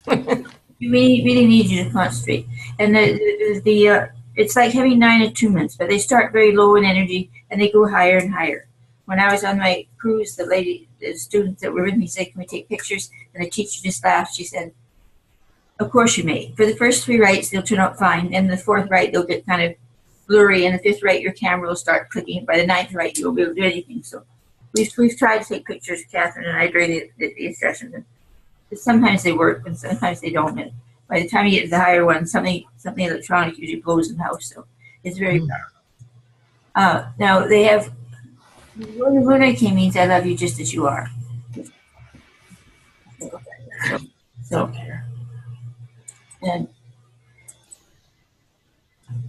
You really need you to concentrate. And it's like having 9 attunements, but they start very low in energy and they go higher and higher. When I was on my cruise, the students that were with me said, "Can we take pictures?" And the teacher just laughed. She said, "Of course you may. For the first 3 rides, they'll turn out fine. And the fourth ride, they'll get kind of blurry. And the fifth ride, your camera will start clicking. By the ninth ride, you won't be able to do anything." So we've tried to take pictures, Catherine and I, during the instructions. And sometimes they work and sometimes they don't. And by the time you get to the higher one, something electronic usually blows in the house. So it's very powerful. Now they have Munay-Ki means "I love you just as you are." So and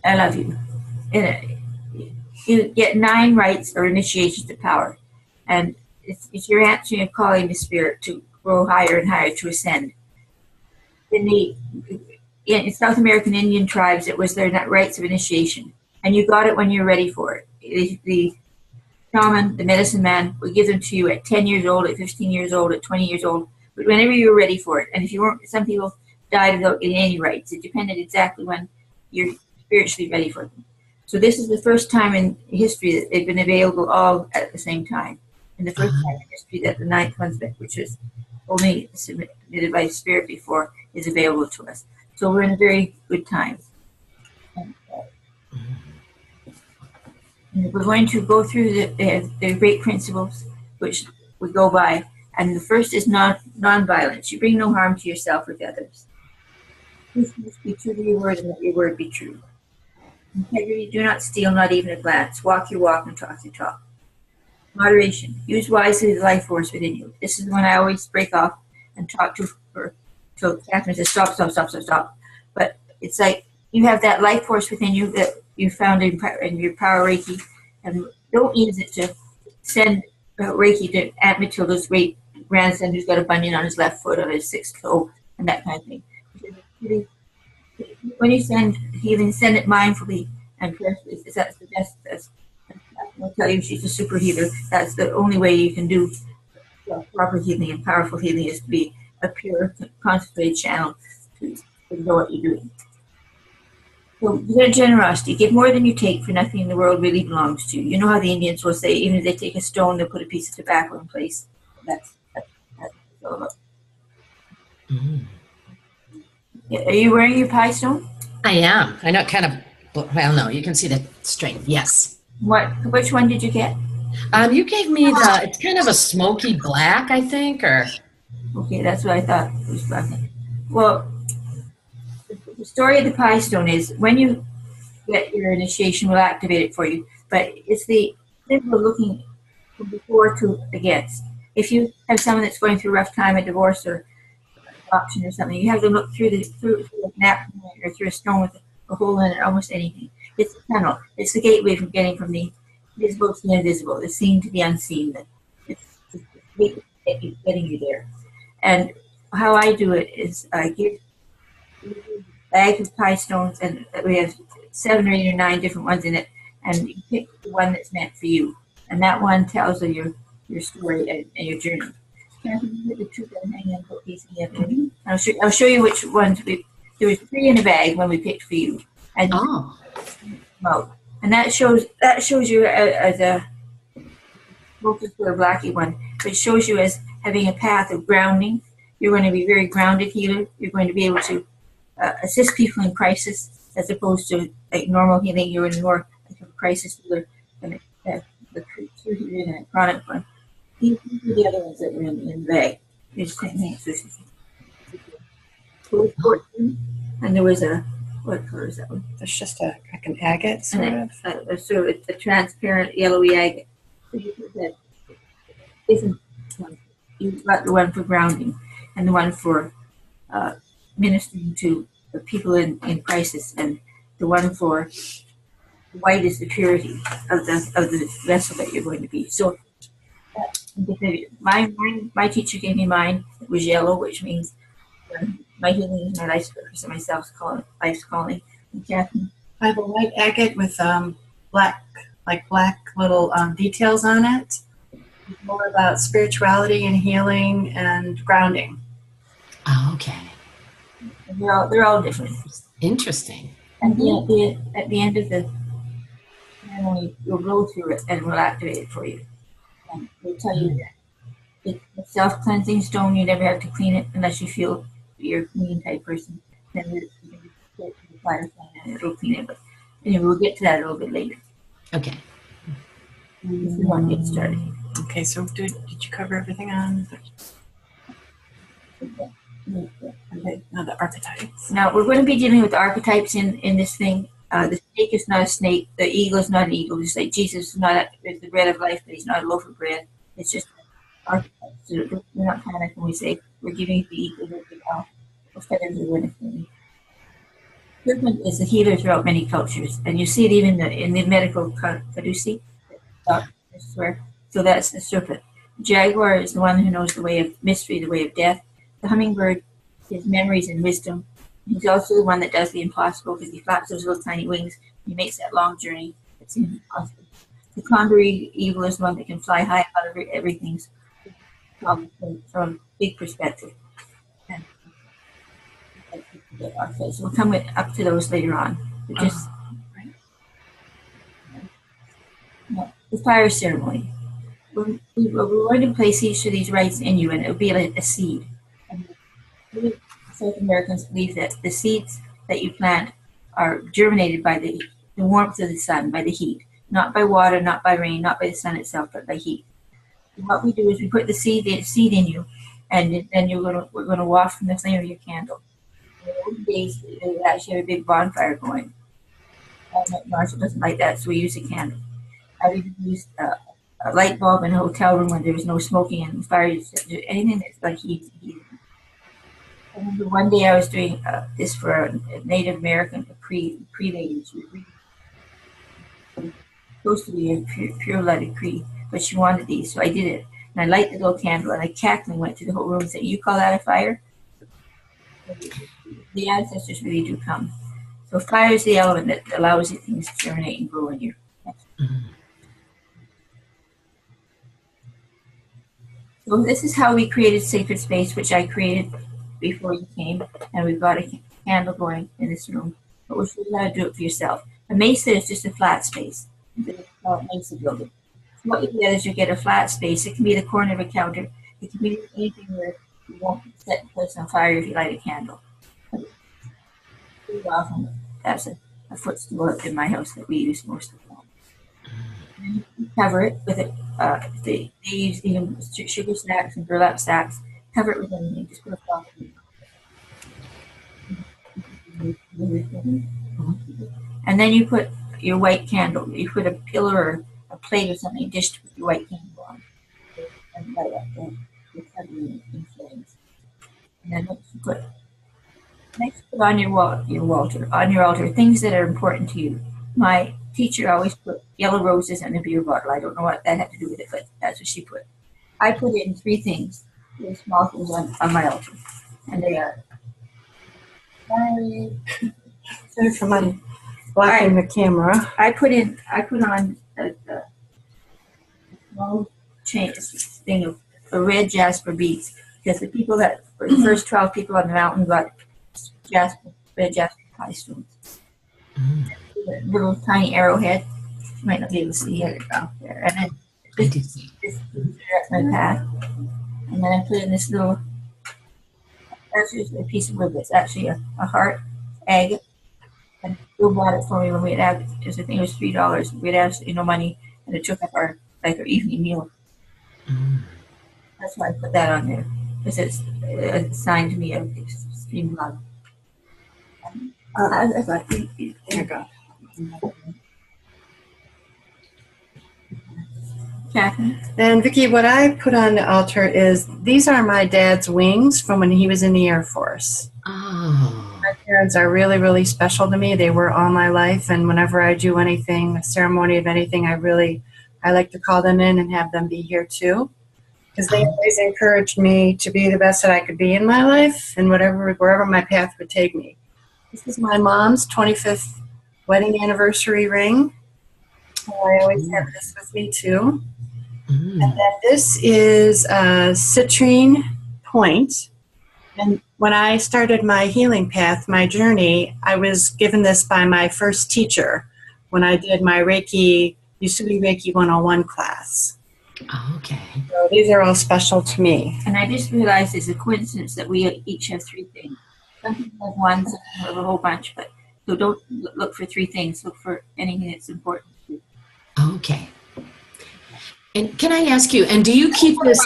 I love you. And you get 9 rights or initiations to power, and it's your answering and calling the spirit to grow higher and higher, to ascend. In South American Indian tribes, it was their rites of initiation, and you got it when you're ready for it. The shaman, the medicine man, would give them to you at 10 years old, at 15 years old, at 20 years old, but whenever you were ready for it. And if you weren't, some people died without getting any rights. It depended exactly when you're spiritually ready for them. So this is the first time in history that they've been available all at the same time, and the first time in history that the 9th one's, which was only submitted by spirit before, is available to us. So we're in a very good time. And we're going to go through the great principles which we go by. And the first is non-violence. You bring no harm to yourself or to others. Please be true to your word and let your word be true. Integrity, do not steal, not even a glance. Walk your walk and talk your talk. Moderation, use wisely the life force within you. This is when I always break off and talk to her. So Catherine says, stop, stop, stop, stop, stop. But it's like you have that life force within you that you found in your power Reiki, and don't use it to send Reiki to Aunt Matilda's great grandson who's got a bunion on his left foot, on his 6th toe, and that kind of thing. When you send healing, send it mindfully and prayerfully. That's the best. I'll tell you, she's a super healer. That's the only way you can do proper healing and powerful healing, is to be a pure, concentrated channel to know what you're doing. So, generosity. Give more than you take, for nothing in the world really belongs to you. You know how the Indians will say, even if they take a stone, they'll put a piece of tobacco in place. That's all about. Are you wearing your pie stone? I am. I know it kind of, well, no, you can see the strength. Yes. Which one did you get? You gave me it's kind of a smoky black, I think, or. Okay, that's what I thought it was black. Well, the story of the pie stone is when you get your initiation, we'll activate it for you. But it's the symbol looking from before to against. If you have someone that's going through a rough time, a divorce or option or something, you have to look through a napkin or through a stone with a hole in it, almost anything. It's a tunnel. It's the gateway from getting from the visible to the invisible, the seen to the unseen. It's the gateway getting you there. And how I do it is I give a bag of pie stones, and we have 7 or 8 or 9 different ones in it, and you pick the one that's meant for you. And that one tells of your story and your journey. Catherine, you put the truth and hang on a piece of the other. I'll show you which ones there was 3 in a bag when we picked for you. And and that shows you as a focus for a blacky one, which shows you as having a path of grounding. You're going to be very grounded healer. You're going to be able to assist people in crisis, as opposed to like normal healing. You're in more like a crisis healer than the true healer and a chronic one. These are the other ones that were in the bag. There's 10 names. And there was what color is that one? It's just like an agate, sort of. So it's a transparent yellowy agate. So you put that different one. You've got the one for grounding and the one for ministering to the people in crisis, and the one for white is the purity of the vessel that you're going to be. So my teacher gave me mine. It was yellow, which means my healing is my life's purpose and life's calling. And Catherine, I have a white agate with black little details on it. It's more about spirituality and healing and grounding. Oh, okay. They're all different. Interesting. And at the end of the ceremony, you'll go through it and we'll activate it for you. And we'll tell you that it's a self-cleansing stone. You never have to clean it unless you feel you're a clean type person. Then you can put it in the fire fan and it'll clean it. But anyway, we'll get to that a little bit later. Okay. If we want to get started. Okay, so did you cover everything on? Okay, now the archetypes. Now we're going to be dealing with archetypes in this thing. The snake is not a snake. The eagle is not an eagle. Just like Jesus is the bread of life, but he's not a loaf of bread. It's just archetypes. So we're not panic when we say we're giving you the eagle or feathers or anything. Serpent is a healer throughout many cultures, and you see it even in the medical caduceus. So that's the serpent. The jaguar is the one who knows the way of mystery, the way of death. The hummingbird is memories and wisdom. He's also the one that does the impossible because he flaps those little tiny wings. He makes that long journey. It's impossible. The condor eagle is the one that can fly high out of everything from a big perspective. And okay, so we'll come up to those later on. But just the fire ceremony. We're going to place each of these rites in you, and it will be like a seed. And South Americans believe that the seeds that you plant are germinated by the warmth of the sun, by the heat, not by water, not by rain, not by the sun itself, but by heat. And what we do is we put the seed in you, and then we're going to waft from the flame of your candle. In the old days, they would actually have a big bonfire going. Marshall doesn't like that, so we use a candle. I would use a light bulb in a hotel room when there was no smoking and fire. Anything that's like heat. I remember one day I was doing this for a Native American Cree-lady. She was supposed to be a pure-blooded Cree, but she wanted these, so I did it. And I light the little candle, and I cackling went to the whole room and said, "You call that a fire?" The ancestors really do come. So fire is the element that allows things to germinate and grow in you. So this is how we created Sacred Space, which I created before you came, and we've got a candle going in this room. But we'll show you how to do it for yourself. A mesa is just a flat space. They call it mesa building. So what you get is you get a flat space. It can be the corner of a counter. It can be anything where you won't set the place on fire if you light a candle. Pretty often that's a footstool in my house that we use most of the time. And you cover it with it. They use even sugar snacks and burlap sacks. Cover it with anything. Just put a cloth in it. And then you put your white candle. You put a pillar or a plate or something, dish to put your white candle on. And light up you're covering it in flames. And then next put on your altar, things that are important to you. My teacher always put yellow roses in a beer bottle. I don't know what that had to do with it, but that's what she put. I put in 3 things, 3 small things on my altar. And they are Sorry for my blocking the camera. I put on a small thing of red jasper beads because the people that were the first 12 people on the mountain got red jasper pie stones. A little tiny arrowhead. You might not be able to see it out there. And then this my path. And then I put in this little, that's just a piece of wood that's actually a heart egg. And Bill bought it for me when we had I think it was $3. We had absolutely no money, and it took up our evening meal. That's why I put that on there, because it's a sign to me of extreme love. There you go. Catherine? And Vicky, what I put on the altar is, these are my dad's wings from when he was in the Air Force. Oh. My parents are really, really special to me. They were all my life, and whenever I do anything, a ceremony of anything, I like to call them in and have them be here too, because they always encouraged me to be the best that I could be in my life and wherever my path would take me. This is my mom's 25th wedding anniversary ring. So I always have this with me too. And then this is a citrine point. And when I started my healing path, my journey, I was given this by my first teacher when I did my Reiki, used to be Reiki 101 class. Oh, okay. So these are all special to me. And I just realized it's a coincidence that we each have 3 things. Some people have one, some people have a whole bunch, but so don't look for 3 things. Look for anything that's important to you. Okay. And can I ask you, and do you keep this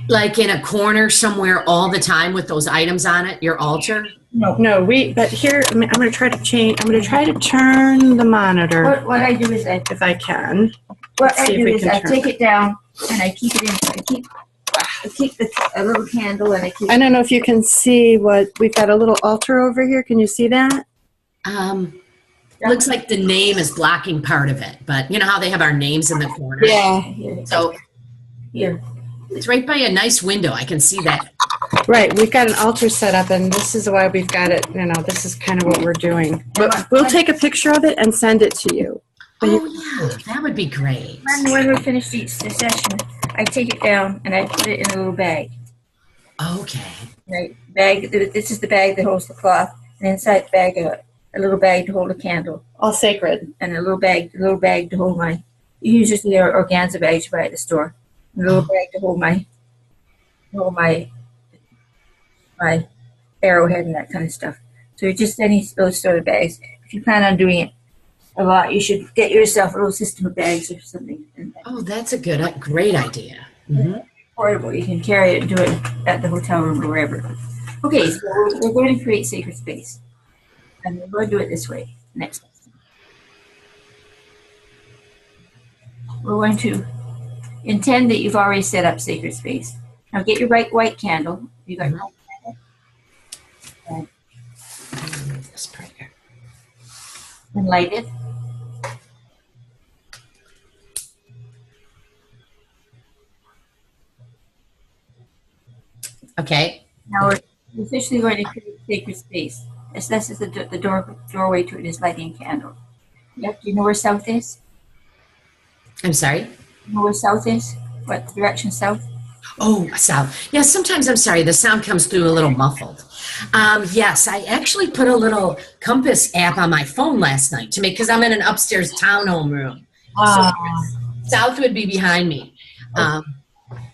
like in a corner somewhere all the time with those items on it, your altar? No, but here, I'm going to try to change, I'm going to try to turn the monitor What I do is if I can. I See if we can turn take it down and I keep it in. I keep a little candle and I keep. I don't know if you can see what, we've got a little altar over here. Can you see that? Looks like the name is blocking part of it, but you know how they have our names in the corner? Yeah. So Here. it's right by a nice window. I can see that. Right, we've got an altar set up, and this is why we've got it, you know, this is kind of what we're doing. But we'll take a picture of it and send it to you. Oh, yeah, that would be great. When we're finished each session, I take it down and I put it in a little bag. Okay. Right, bag. This is the bag that holds the cloth, and inside the bag, a little bag to hold a candle, All sacred. and a little bag to hold my. Usually, are organza bags you buy at the store. A little bag to hold my arrowhead and that kind of stuff. So just any those sort of bags. If you plan on doing it a lot, you should get yourself a little system of bags or something. Oh, that's a great idea. Mm-hmm. Portable. You can carry it and do it at the hotel room or wherever. Okay, so we're going to create sacred space. And we're going to do it this way. Next. We're going to intend that you've already set up sacred space. Now get your bright white candle. You got your white candle. This part here. And light it. Okay. Now we're officially going to create sacred space. This is the doorway to it is lighting a candle. Yep. Do you know where south is? I'm sorry? You know where south is? What direction south? Oh, south. Yeah, sometimes I'm sorry. The sound comes through a little muffled. Yes, I actually put a little compass app on my phone last night to make, because I'm in an upstairs townhome room. So south would be behind me.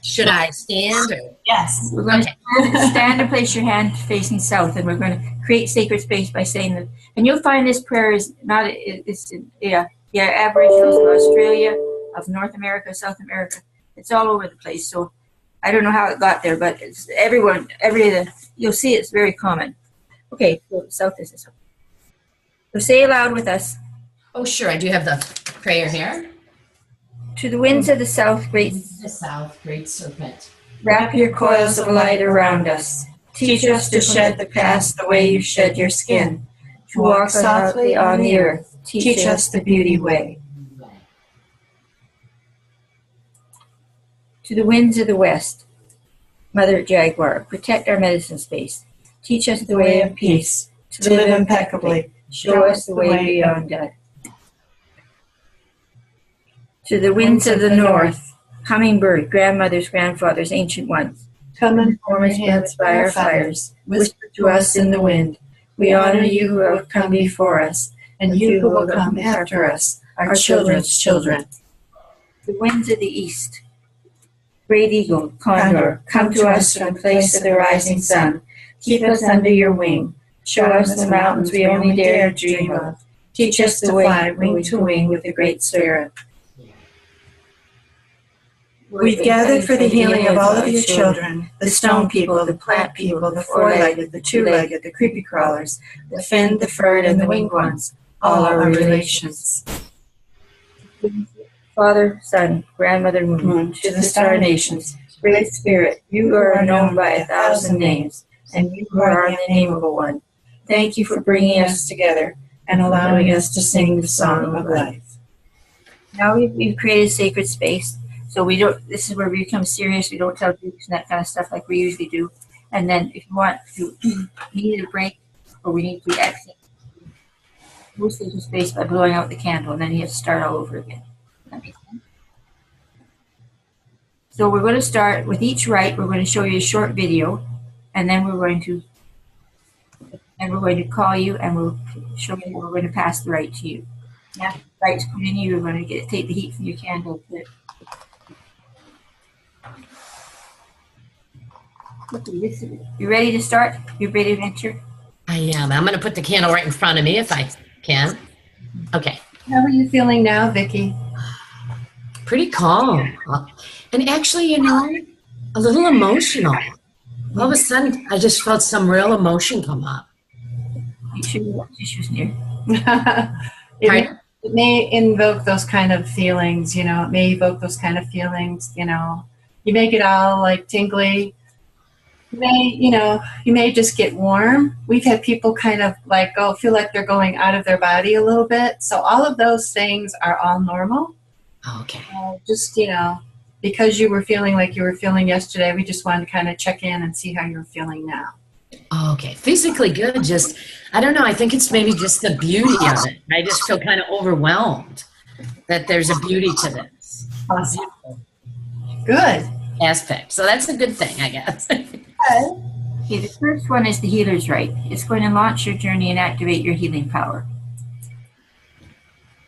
Should I stand? Or? Yes. We're going to stand and place your hand facing south, and we're going to create sacred space by saying that. And you'll find this prayer is not, it's Aboriginals of Australia, of North America, South America. It's all over the place. So I don't know how it got there, but it's you'll see it's very common. Okay, so south is this one. So say aloud with us. Oh, sure. I do have the prayer here. To the winds of the south, great The south, great serpent. wrap your coils of light around us. Teach us to shed the past the way you shed your skin. To walk softly on the earth. Teach us the beauty way. To the winds of the west, Mother Jaguar, protect our medicine space. Teach us the way of peace. To live impeccably. Show us the way beyond death. To the winds of the north, hummingbird, grandmothers, grandfathers, ancient ones. Come and warm us hands by our fires. Whisper to us in the wind. We honor you who have come before us, and you who will come after us, our children's children. The winds of the east, great eagle, condor, come to us from the place of the rising sun. Keep us under your wing. Show us the mountains we only dare dream of. Teach us to fly wing to wing with the Great Spirit. We've gathered for the healing of all of your children, the stone people, the plant people, the four-legged, the two-legged, the creepy crawlers, the finned, the furred, and the winged ones, all our relations. Father, Son, Grandmother Moon, to the star nations, Great Spirit, you who are known by 1,000 names, and you who are unnameable one, thank you for bringing us together and allowing us to sing the song of life. Now we've created sacred space, so we don't. This is where we become serious. We don't tell jokes and that kind of stuff like we usually do. And then, if you need a break, or we need to exit, move sacred space by blowing out the candle, and then you have to start all over again. That makes sense. So we're going to start with each rite. We're going to show you a short video, and then we're going to call you, and we'll show you how we're going to pass the right to you. After the right's put in you, we're going to take the heat from your candle. You ready to start? You ready to enter? I am. I'm going to put the candle right in front of me if I can. Okay. How are you feeling now, Vicky? Pretty calm. And actually, you know, a little emotional. All of a sudden, I just felt some real emotion come up. Make sure you have tissues near. It may invoke those kind of feelings, you know. It may evoke those kind of feelings, you know. You make it all like tingly. You may just get warm. We've had people kind of like feel like they're going out of their body a little bit. So all of those things are all normal. Okay. Just, because you were feeling like you were feeling yesterday, we just wanted to kind of check in and see how you're feeling now. Okay. Physically good. Just, I don't know. I think it's maybe just the beauty of it. I just feel kind of overwhelmed that there's a beauty to this. Awesome. Good. Aspect. So that's a good thing, I guess. Okay, the first one is the healer's right. It's going to launch your journey and activate your healing power.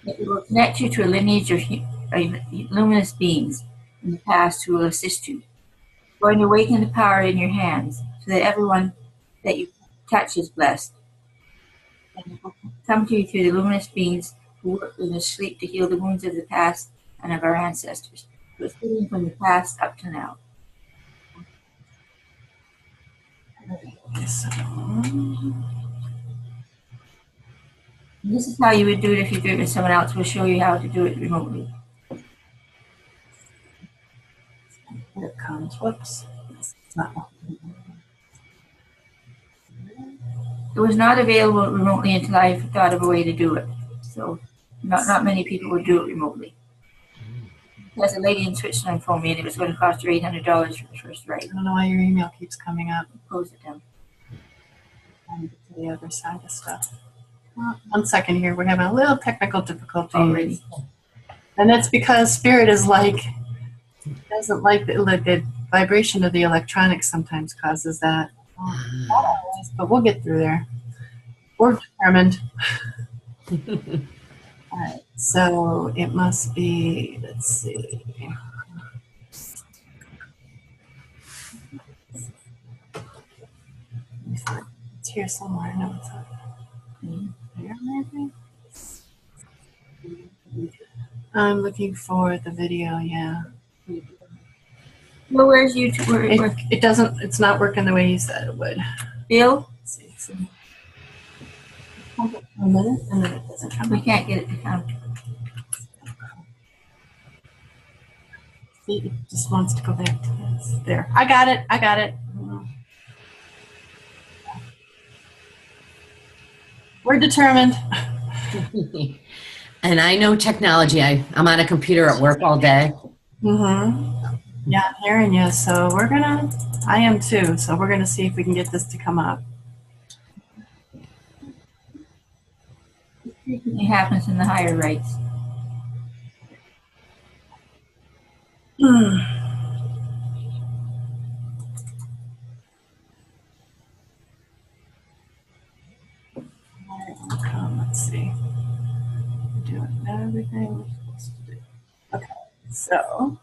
It will connect you to a lineage of luminous beings in the past who will assist you. It's going to awaken the power in your hands so that everyone that you touch is blessed. And it will come to you through the luminous beings who work in the sleep to heal the wounds of the past and of our ancestors. So it's healing from the past up to now. This is how you would do it if you do it with someone else. We'll show you how to do it remotely. Here it comes. Whoops. It was not available remotely until I thought of a way to do it. So not many people would do it remotely. There's a lady in Switzerland phoned me, and it was going to cost her $800 for the first right. I don't know why your email keeps coming up. Close it down. To the other side of stuff. 1 second here. We're having a little technical difficulty Already. And that's because Spirit is doesn't like the vibration of the electronics sometimes causes that. Not always, but we'll get through there. We're determined. All right, so it must be, let's see. It's here somewhere. No, it's not. Here, maybe? I'm looking for the video, yeah. Well, where's YouTube? It doesn't, it's not working the way you said it would. Bill? Let's see. A minute, and then it doesn't come. We can't get it to count. See, it just wants to go back to this. There. I got it. We're determined. And I know technology. I'm on a computer at work all day. Mm-hmm. Yeah, I'm hearing you. So I am too. So we're gonna see if we can get this to come up. It happens in the higher rights. Let's see. We're doing everything we're supposed to do. Okay, so.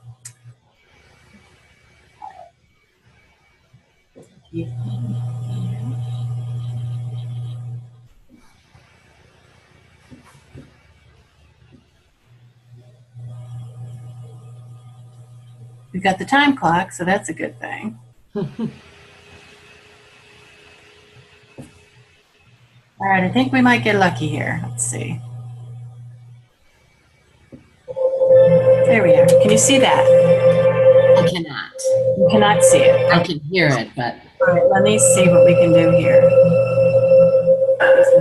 We've got the time clock, so that's a good thing. All right, I think we might get lucky here. Let's see. There we are. Can you see that? I cannot. You cannot see it. I can hear it, but. All right, let me see what we can do here.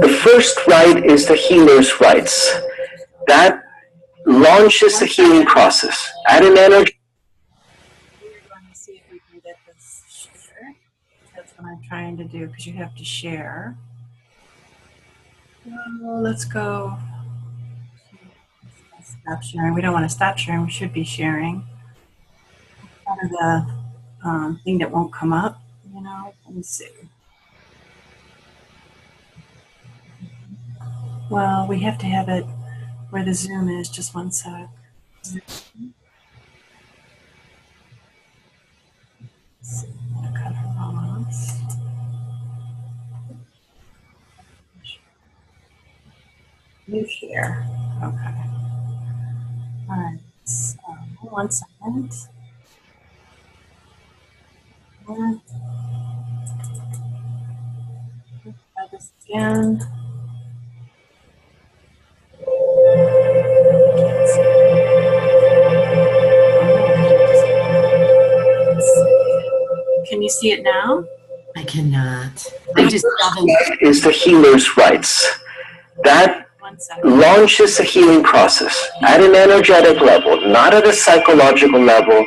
The first right is the healer's rights. That launches the healing process. Add an energy. We're going to see if we can get this share. That's what I'm trying to do, because you have to share. Let's go. Stop sharing. We don't want to stop sharing. We should be sharing. Part of the thing that won't come up, No, let me see. Well, we have to have it where the Zoom is. Just one sec. Cut across. New share. Okay. All right. So, 1 second. Try this again. Can you see it now? I cannot. I just Is the healer's rights. That launches the healing process at an energetic level, not at a psychological level,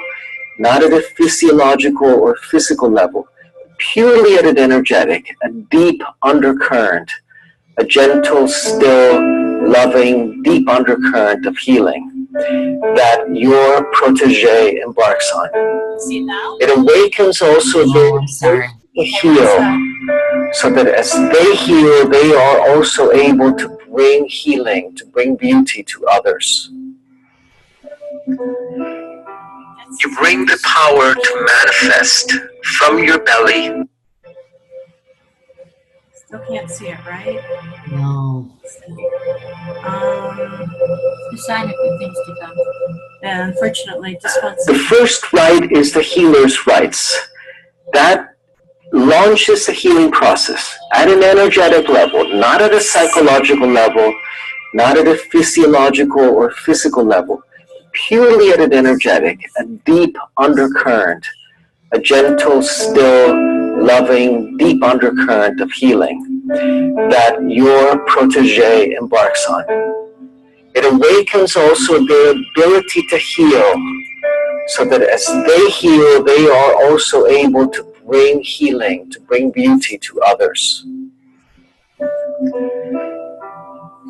not at a physiological or physical level, purely at an energetic, a deep undercurrent, a gentle, still, loving, deep undercurrent of healing that your protege embarks on. See it now? It awakens also I'm sorry. to heal, so that as they heal, they are also able to bring healing, to bring beauty to others. You bring the power to manifest from your belly. Still can't see it, right? No. The sign of good things to come. Yeah, unfortunately, just one The second. first right is the healer's rights. That launches the healing process at an energetic level, not at a psychological level, not at a physiological or physical level, purely at an energetic, a deep undercurrent, a gentle, still, loving, deep undercurrent of healing that your protege embarks on. It awakens also their ability to heal, so that as they heal, they are also able to bring healing, to bring beauty to others.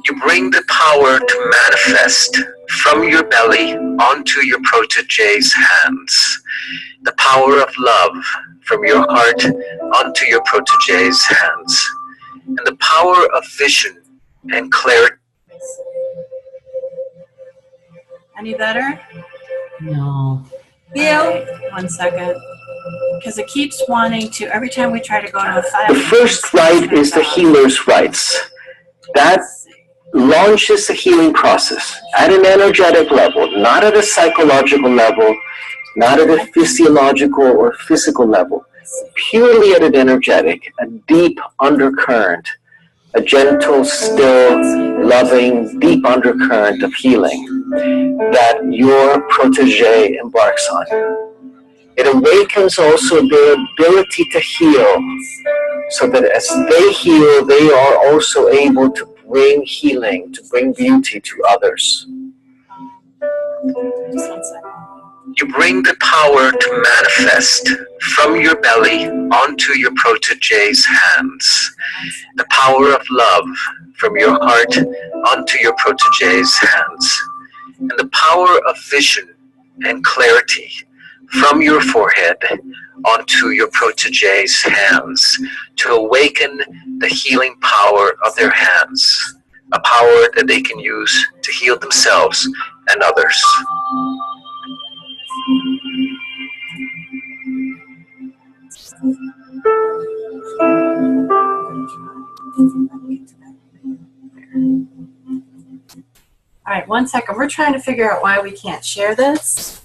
You bring the power to manifest from your belly onto your protege's hands. The power of love from your heart onto your protege's hands. And the power of vision and clarity. Any better? No. Yeah. 1 second. Because it keeps wanting to, every time we try to go to a file. The first right is the healer's rights. That launches the healing process at an energetic level, not at a psychological level, not at a physiological or physical level, purely at an energetic, a deep undercurrent, a gentle, still, loving, deep undercurrent of healing that your protege embarks on. It awakens also their ability to heal, so that as they heal, they are also able to bring healing, to bring beauty to others. Just 1 second. You bring the power to manifest from your belly onto your protege's hands. The power of love from your heart onto your protege's hands. And the power of vision and clarity from your forehead onto your protege's hands to awaken the healing power of their hands, a power that they can use to heal themselves and others. All right, 1 second. We're trying to figure out why we can't share this.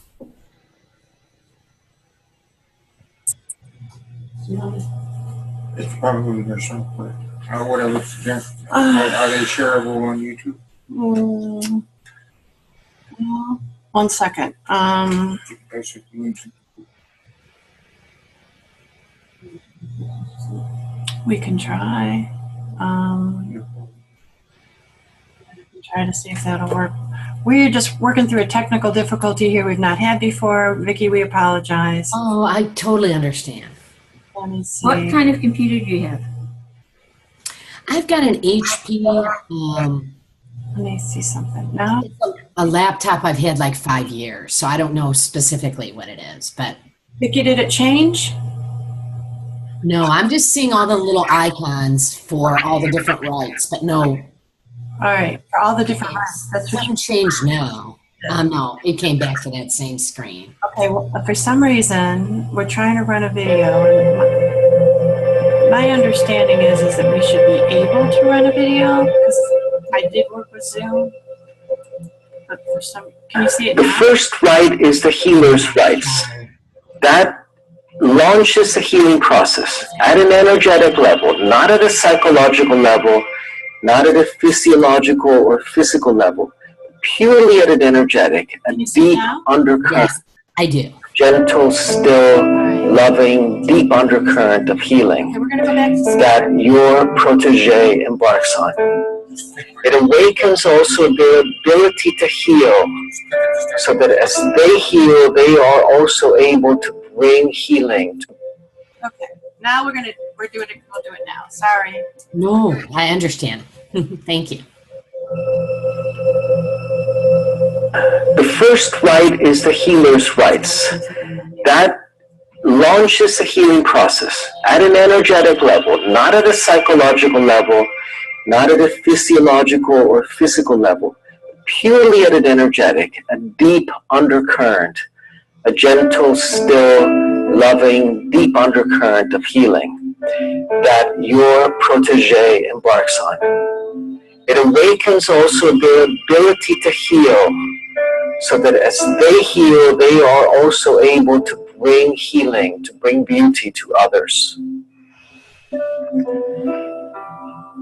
It's probably their software. What I would suggest. Are they shareable on YouTube? Mm, no. 1 second. Basically, YouTube. We can try. Try to see if that'll work. We're just working through a technical difficulty here we've not had before. Vicky, we apologize. Oh, I totally understand. Let me see. What kind of computer do you have? I've got an HP, Let me see something. No? a laptop I've had like 5 years, so I don't know specifically what it is, but Vicky, did it change? No, I'm just seeing all the little icons for all the different rights, but no. All right, for all the different rights. That's what Something changed now. No, it came back to that same screen. Okay, well, for some reason, we're trying to run a video. My understanding is that we should be able to run a video, because I did work with Zoom. But for some, can you see it The now? first right is the healer's rights. That launches the healing process at an energetic level, not at a psychological level, not at a physiological or physical level, purely at an energetic, a Can you see deep now? undercurrent, Yes, I do. gentle, still, loving, deep undercurrent of healing Okay, we're going to go back to that your protege embarks on. It awakens also their ability to heal, so that as they heal, they are also able to bring healing. Okay, now we'll do it now. Sorry. No, I understand. Thank you. The first right is the healer's rights. That launches the healing process at an energetic level, not at a psychological level, not at a physiological or physical level, purely at an energetic, a deep undercurrent, a gentle, still, loving, deep undercurrent of healing that your protege embarks on. It awakens also their ability to heal, so that as they heal, they are also able to bring healing, to bring beauty to others.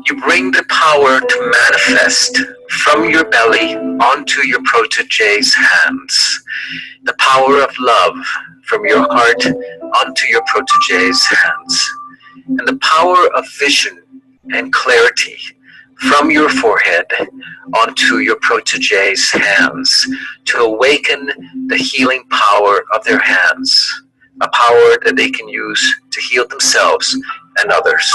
You bring the power to manifest from your belly onto your protege's hands. The power of love from your heart onto your protege's hands. And the power of vision and clarity from your forehead onto your protege's hands to awaken the healing power of their hands, a power that they can use to heal themselves and others.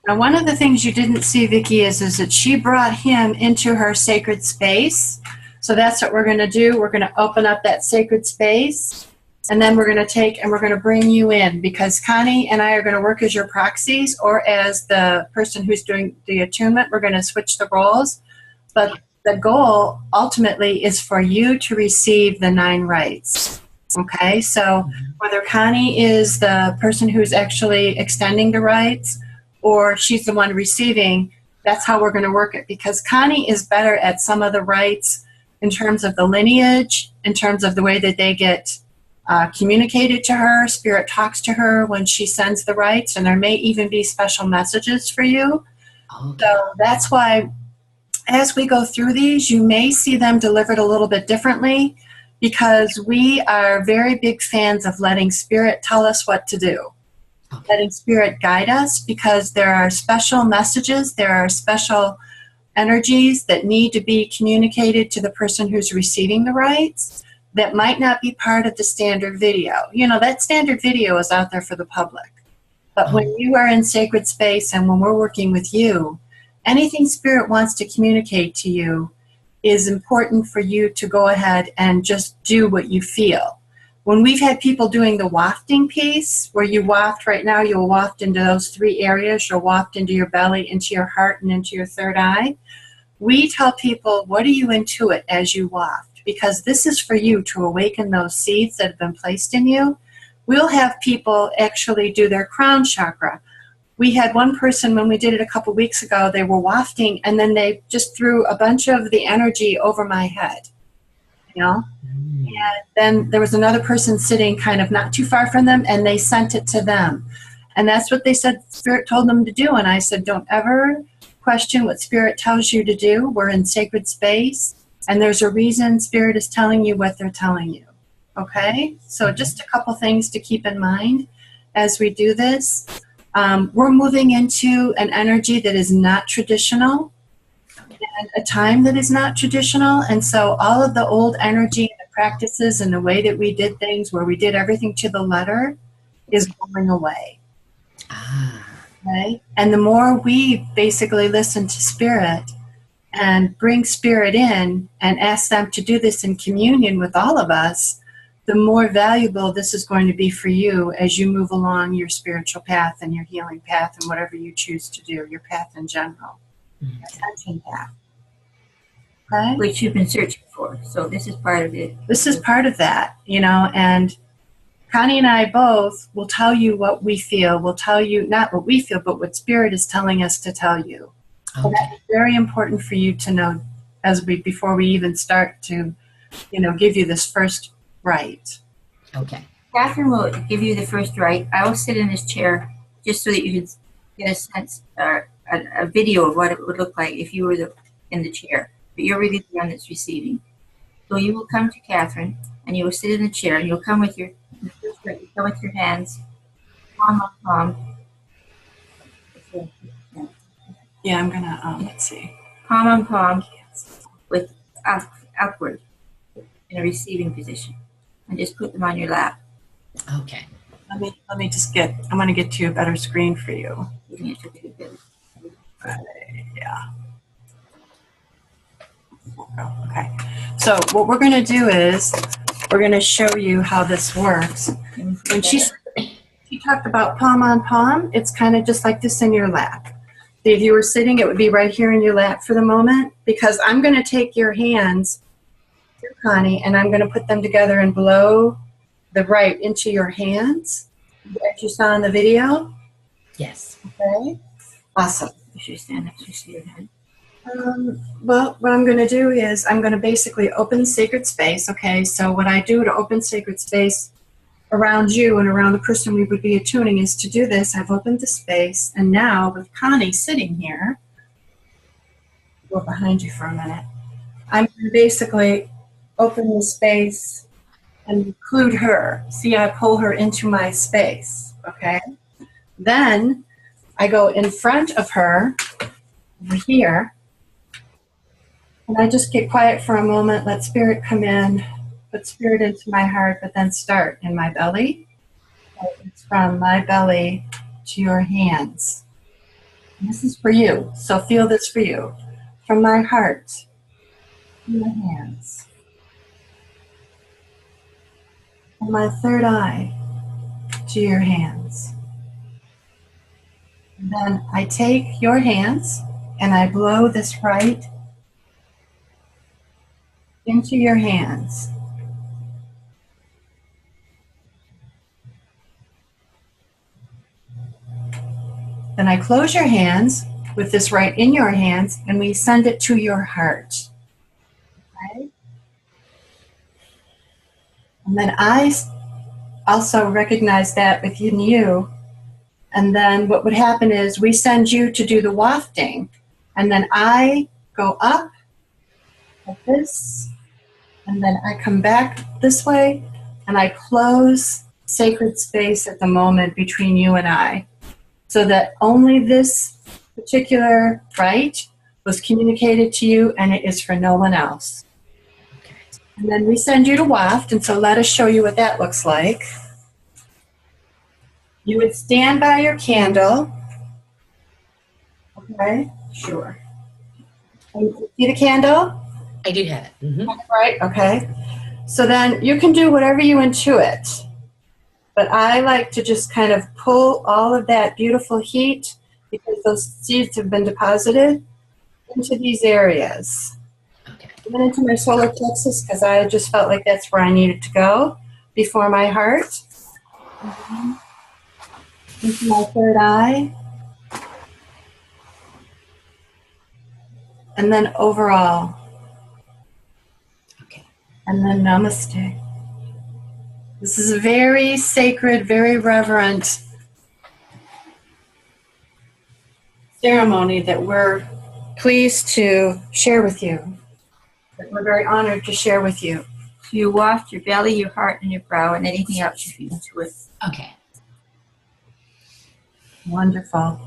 Now, one of the things you didn't see, Vicky, is that she brought him into her sacred space. So that's what we're going to do. We're going to open up that sacred space, and then we're going to take and we're going to bring you in, because Connie and I are going to work as your proxies or as the person who's doing the attunement. We're going to switch the roles. But the goal ultimately is for you to receive the 9 rights. Okay, so whether Connie is the person who's actually extending the rights or she's the one receiving, that's how we're going to work it, because Connie is better at some of the rights in terms of the lineage, in terms of the way that they get communicated to her. Spirit talks to her when she sends the rights, and there may even be special messages for you. Okay. So that's why as we go through these, you may see them delivered a little bit differently, because we are very big fans of letting Spirit tell us what to do. Okay. Letting Spirit guide us, because there are special messages, there are special energies that need to be communicated to the person who's receiving the rights that might not be part of the standard video. You know, that standard video is out there for the public. But when you are in sacred space and when we're working with you, anything Spirit wants to communicate to you is important for you to go ahead and just do what you feel. When we've had people doing the wafting piece, where you waft right now, you'll waft into those 3 areas. You'll waft into your belly, into your heart, and into your third eye. We tell people, what do you intuit as you waft? Because this is for you to awaken those seeds that have been placed in you. We'll have people actually do their crown chakra. We had one person, when we did it a couple weeks ago, they were wafting, and then they just threw a bunch of the energy over my head, you know? And then there was another person sitting kind of not too far from them, and they sent it to them. And that's what they said Spirit told them to do. And I said, don't ever question what Spirit tells you to do. We're in sacred space, and there's a reason Spirit is telling you what they're telling you. okay? So just a couple things to keep in mind as we do this. We're moving into an energy that is not traditional and a time that is not traditional. And so all of the old energy, the practices, and the way that we did things, where we did everything to the letter, is going away. Okay? And the more we basically listen to Spirit and bring Spirit in and ask them to do this in communion with all of us, the more valuable this is going to be for you as you move along your spiritual path and your healing path and whatever you choose to do, your path in general. Ascension path. Okay? Which you've been searching for. So this is part of it. This is part of that, you know, and Connie and I both will tell you what we feel. We'll tell you not what we feel, but what Spirit is telling us to tell you. Okay. So that's very important for you to know before we even start to, you know, give you this first right. Okay. Catherine will give you the first right. I will sit in this chair just so that you can get a sense, a video of what it would look like if you were in the chair. But you're really the one that's receiving. So you will come to Catherine, and you will sit in the chair, and you'll come with your hands, palm on palm. Yeah, I'm gonna let's see. Palm on palm with upward in a receiving position, and just put them on your lap. Okay. Let me just I'm gonna get to a better screen for you. Yeah. Okay. So what we're gonna do is we're gonna show you how this works. When she talked about palm on palm, it's kind of just like this in your lap. If you were sitting, it would be right here in your lap for the moment, because I'm going to take your hands, Connie, and I'm going to put them together and blow the right into your hands, as you saw in the video. Yes. Okay. Awesome. You should stand up to see your head. Well, what I'm going to do is I'm going to basically open sacred space. Okay. So what I do to open sacred space around you and around the person we would be attuning is to do this. I've opened the space, and now with Connie sitting here, go behind you for a minute, I'm going to basically open the space and include her. See, I pull her into my space, okay? Then I go in front of her, over here, and I just get quiet for a moment, let Spirit come in, put Spirit into my heart, but then start in my belly. So it's from my belly to your hands. And this is for you, so feel this for you. From my heart to your hands. From my third eye to your hands. And then I take your hands and I blow this right into your hands. Then I close your hands with this right in your hands, and we send it to your heart. Okay? And then I also recognize that within you. And then what would happen is we send you to do the wafting. And then I go up like this. And then I come back this way. And I close sacred space at the moment between you and I, so that only this particular right was communicated to you, and it is for no one else. Okay. And then we send you to waft, and so let us show you what that looks like. You would stand by your candle. Okay? Sure. And see the candle? I do have it. Mm-hmm. Right? Okay. So then you can do whatever you intuit. But I like to just kind of pull all of that beautiful heat, because those seeds have been deposited, into these areas. Okay. Even into my solar plexus, because I just felt like that's where I needed to go, before my heart. Into my third eye. And then overall. Okay. And then namaste. This is a very sacred, very reverent ceremony that we're pleased to share with you, that we're very honored to share with you. So you waft your belly, your heart, and your brow, and anything else you feel into it. Okay. Wonderful.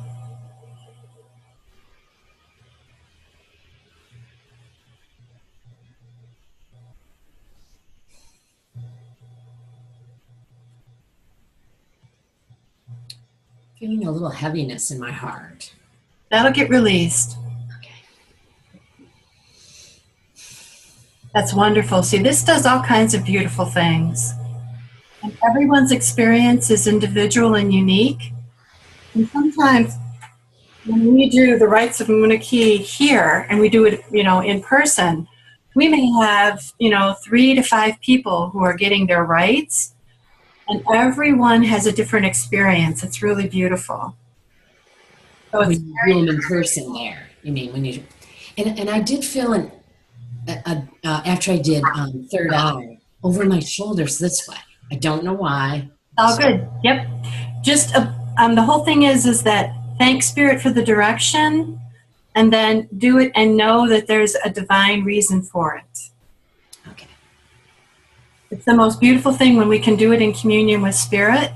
Feeling a little heaviness in my heart. That'll get released. Okay. That's wonderful. See, this does all kinds of beautiful things. And everyone's experience is individual and unique. And sometimes when we do the rites of Munay-Ki here, and we do it, in person, we may have, 3 to 5 people who are getting their rites, and everyone has a different experience. It's really beautiful. So it's When you do them in person there, you mean when you, and I did feel after I did third eye over my shoulders this way. I don't know why. all good. Yep. Just the whole thing is that thank Spirit for the direction, and then do it and know that there's a divine reason for it. Okay. It's the most beautiful thing when we can do it in communion with Spirit,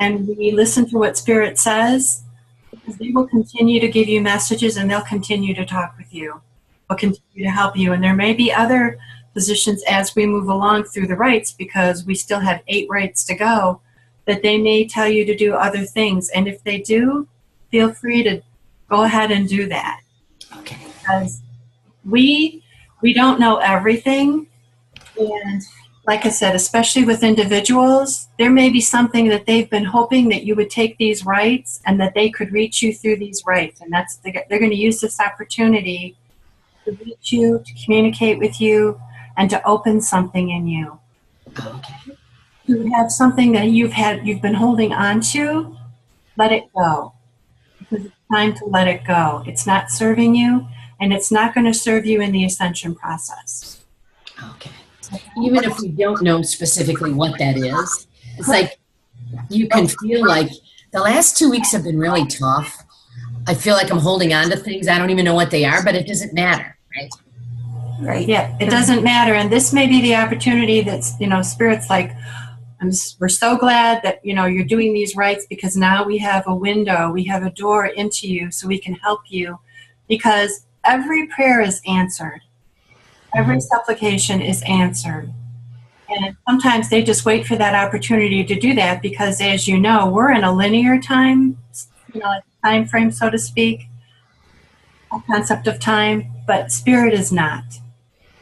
and we listen to what Spirit says, because they will continue to give you messages, and they'll continue to talk with you. They'll continue to help you. And there may be other positions as we move along through the rites, because we still have 8 rites to go, that they may tell you to do other things. And if they do, feel free to go ahead and do that. Okay. Because we don't know everything. And like I said, especially with individuals, there may be something that they've been hoping that you would take these rites and that they could reach you through these rites. And they're going to use this opportunity to reach you, to communicate with you, and to open something in you. Okay. You have something that you've been holding on to, let it go. Because it's time to let it go. It's not serving you, and it's not going to serve you in the ascension process. Okay. Even if we don't know specifically what that is, it's like you can feel like the last 2 weeks have been really tough. I feel like I'm holding on to things. I don't even know what they are, but it doesn't matter, right? Right. Yeah, it doesn't matter. And this may be the opportunity that's, Spirit's like, we're so glad that, you're doing these rites, because now we have a window, we have a door into you, so we can help you, because every prayer is answered. Every supplication is answered. And sometimes they just wait for that opportunity to do that, because as you know, we're in a linear time, time frame, so to speak, a concept of time, but Spirit is not.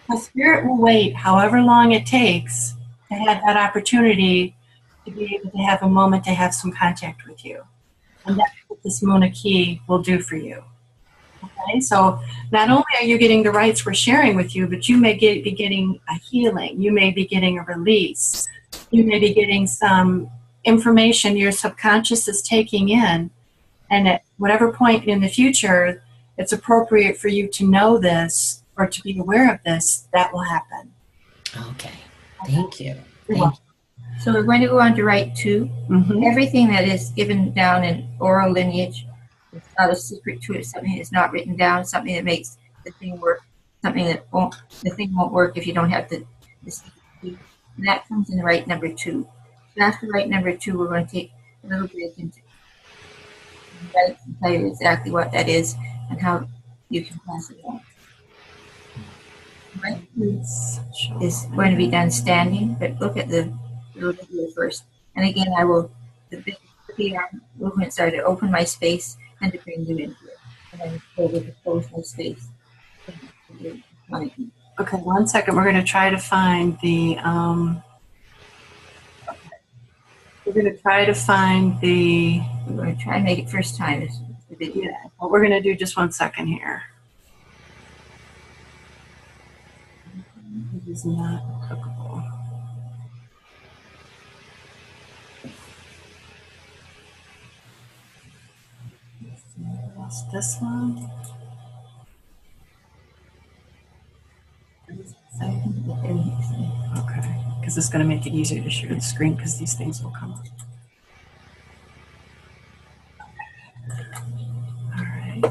The Spirit will wait however long it takes to have that opportunity to be able to have a moment to have some contact with you. And that's what this Munay-Ki will do for you. Okay, so not only are you getting the rights we're sharing with you, but you may be getting a healing. You may be getting a release. You may be getting some information your subconscious is taking in. And at whatever point in the future it's appropriate for you to know this or to be aware of this, that will happen. Okay. Thank you. You're Thank you. So we're going to go on to Rite 2. Mm-hmm. Everything that is given down in oral lineage, it's not a secret to it, something that's not written down, something that makes the thing work, something that the thing won't work if you don't have the secret key. And that comes in Rite number 2. So after Rite number 2, we're going to take a little break and tell you exactly what that is and how you can pass it on. Rite 2 is going to be done standing, but look at the little video first. And again, the big movements are to open my space and to bring you into it. And then over to close my space. Okay, 1 second. We're going to try to find the. We're going to try to find the. We're going to try and make it first time. It's the video. Yeah, what we're going to do, just 1 second here. It is not clickable. Lost this one. Okay, because it's going to make it easier to share the screen, because these things will come up. All right.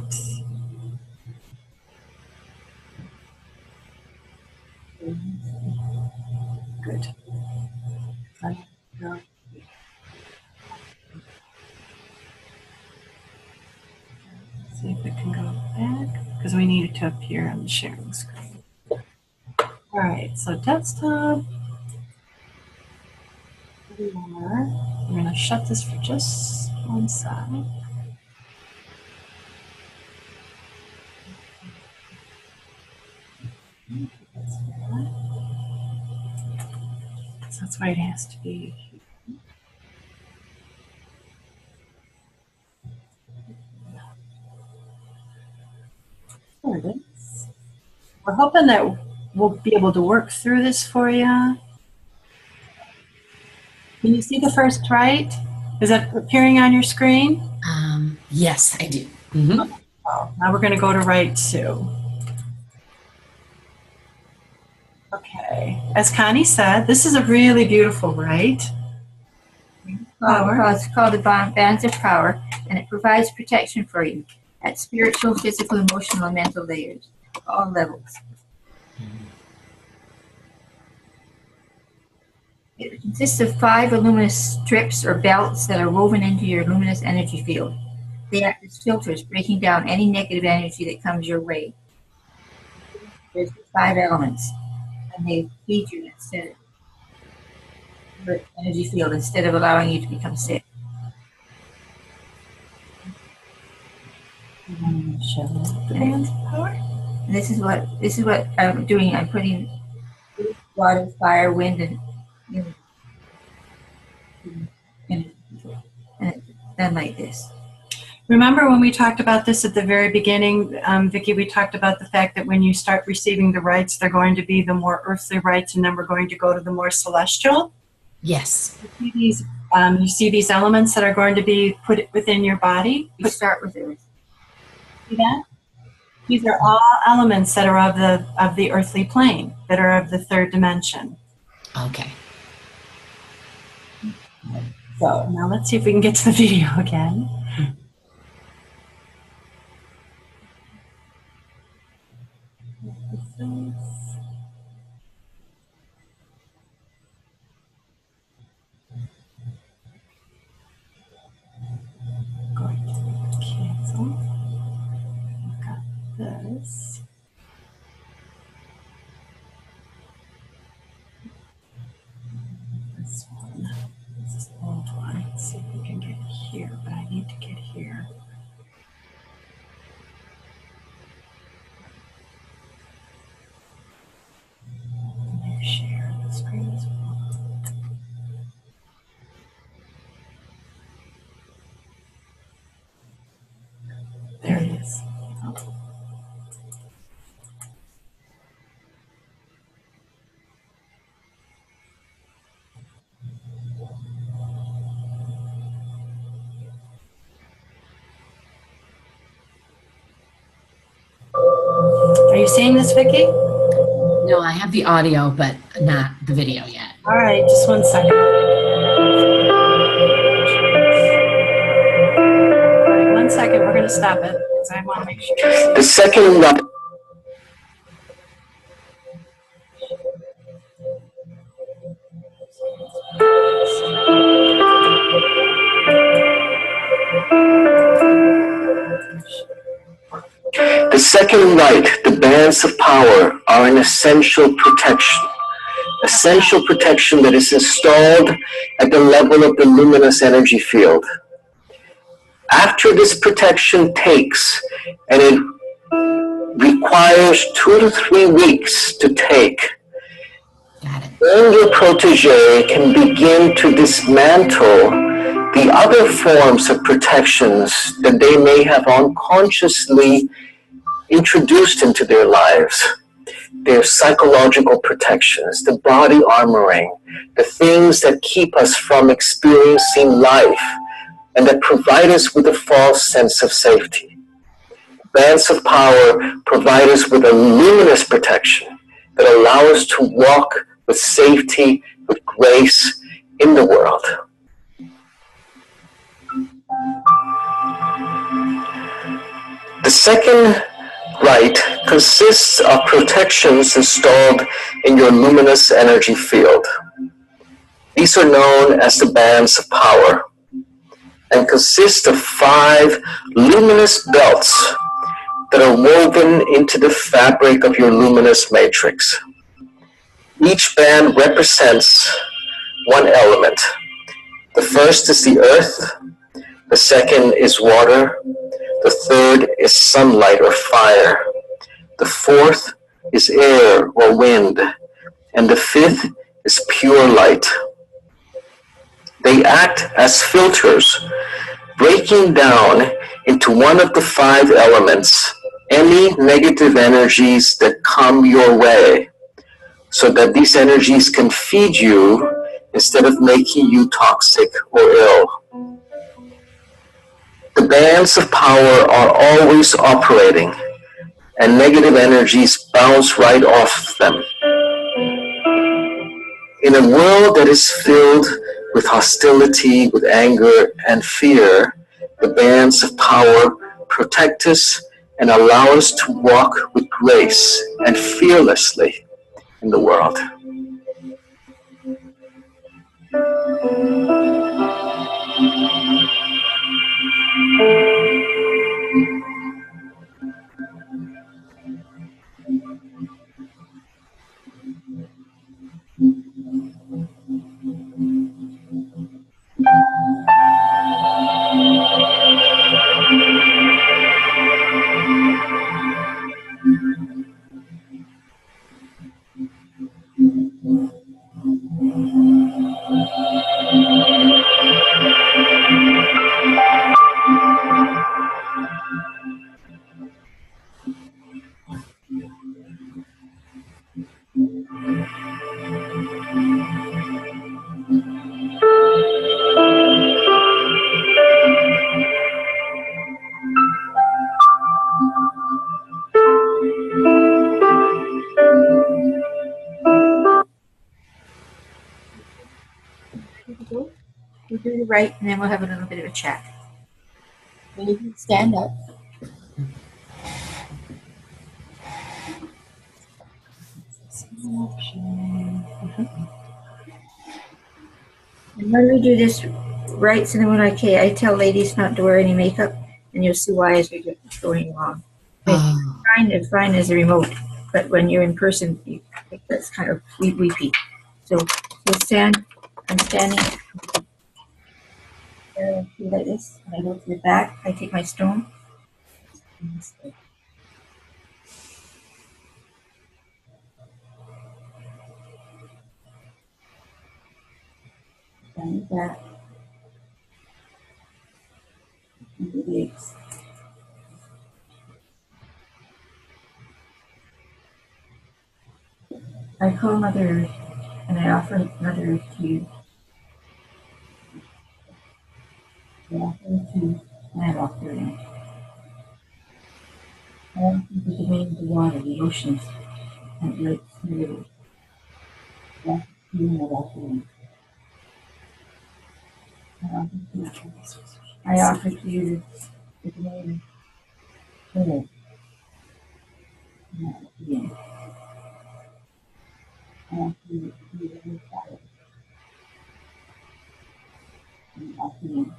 See if it can go back, because we need it to appear on the sharing screen. All right, so desktop. We're going to shut this for just one side. So that's why it has to be. There it is. We're hoping that we'll be able to work through this for you. Can you see the first right? Is that appearing on your screen? Yes, I do. Mm-hmm. Oh, now we're going to go to right 2. Okay, as Connie said, this is a really beautiful right. It's called the bands of power, and it provides protection for you at spiritual, physical, emotional, and mental layers, all levels. It consists of 5 luminous strips or belts that are woven into your luminous energy field. They act as filters, breaking down any negative energy that comes your way. There's 5 elements, and they feed you instead of your energy field instead of allowing you to become sick. Show the bands of power. And this is what I'm doing. I'm putting water, fire, wind, and it's done like this. Remember when we talked about this at the very beginning, Vicky, we talked about the fact that when you start receiving the rights, they're going to be the more earthly rights, and then we're going to go to the more celestial? Yes. You see these elements that are going to be put within your body? You start with earth. See that? These are all elements that are of the earthly plane, that are of the 3rd dimension. Okay. So now let's see if we can get to the video again. Going to cancel. I've got this. This one. This is the old one. Let's see if we can get here, but I need to get here. Share the screen as well. There it is. Oh. Are you seeing this, Vicky? No, I have the audio, but not the video yet. All right, just one second. All right, 1 second. We're going to stop it because I want to make sure. The second right. The second right, the bands of power, are an essential protection. Essential protection that is installed at the level of the luminous energy field. After this protection takes, and it requires 2 to 3 weeks to take, then your protege can begin to dismantle the other forms of protections that they may have unconsciously introduced into their lives. Their psychological protections, the body armoring, the things that keep us from experiencing life and that provide us with a false sense of safety. Bands of power provide us with a luminous protection that allow us to walk with safety, with grace in the world. The second right consists of protections installed in your luminous energy field. These are known as the bands of power. and consists of 5 luminous belts that are woven into the fabric of your luminous matrix. Each band represents one element. The first is the earth, the second is water, the third is sunlight or fire, the fourth is air or wind, and the fifth is pure light. They act as filters, breaking down into one of the 5 elements any negative energies that come your way, so that these energies can feed you instead of making you toxic or ill. The bands of power are always operating, and negative energies bounce right off them. In a world that is filled with hostility, with anger, and fear, the bands of power protect us and allow us to walk with grace and fearlessly in the world. We'll do the right, and then we'll have a little bit of a chat. And you can stand up. And when we do this right, so then when I tell ladies not to wear any makeup, and you'll see why as we get going along. It's fine as a remote, but when you're in person, that's kind of weepy. So stand. I'm standing. Like this. I go to the back. I take my stone. Stand back. I call Mother Earth, and I offer Mother Earth to you. I offer it to you, and I offer it. I offer the domain of the water, the oceans, and the lakes, and the rivers. I offer to you, and I offer it. I offer to you the domain of the earth, and I offer you. I offer you the fire, and I offer you.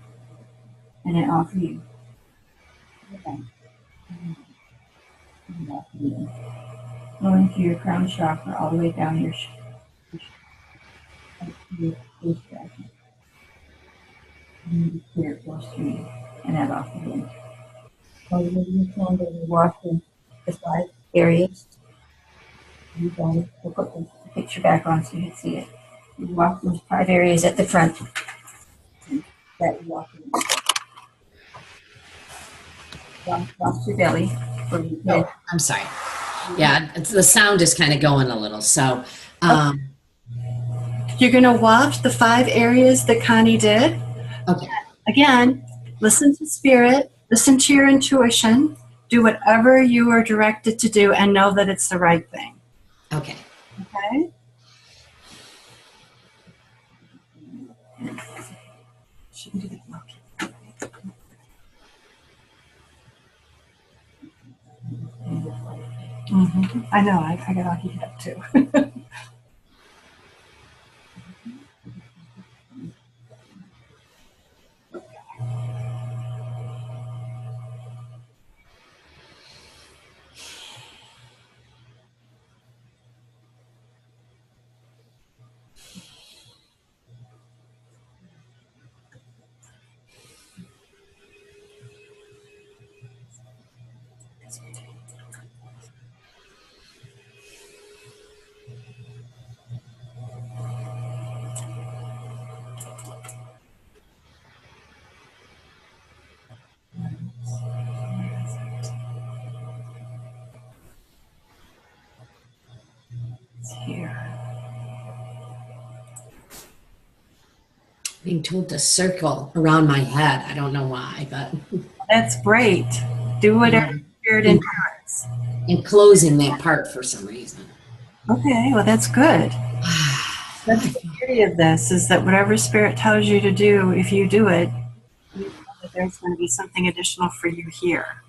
And I offer you the bank, and I offer you. Going to your crown chakra all the way down your face chakra. And the spirit goes through you, and I offer you. While you're moving your hand and you walk in the 5 areas, you go, we'll put the picture back on so you can see it. You walk those 5 areas at the front. That you walk in. Walk your belly. Oh, I'm sorry. Yeah, the sound is kind of going a little. So, You're going to walk the 5 areas that Connie did. okay. Again, listen to spirit, listen to your intuition, do whatever you are directed to do, and know that it's the right thing. Okay. Okay? I know, I got all heated up too. Here. Being told to circle around my head. I don't know why, but That's great. Do whatever spirit endurance. enclosing that part for some reason. Okay, well, that's good. That's the beauty of this, is that whatever spirit tells you to do, if you do it, you know that there's going to be something additional for you here.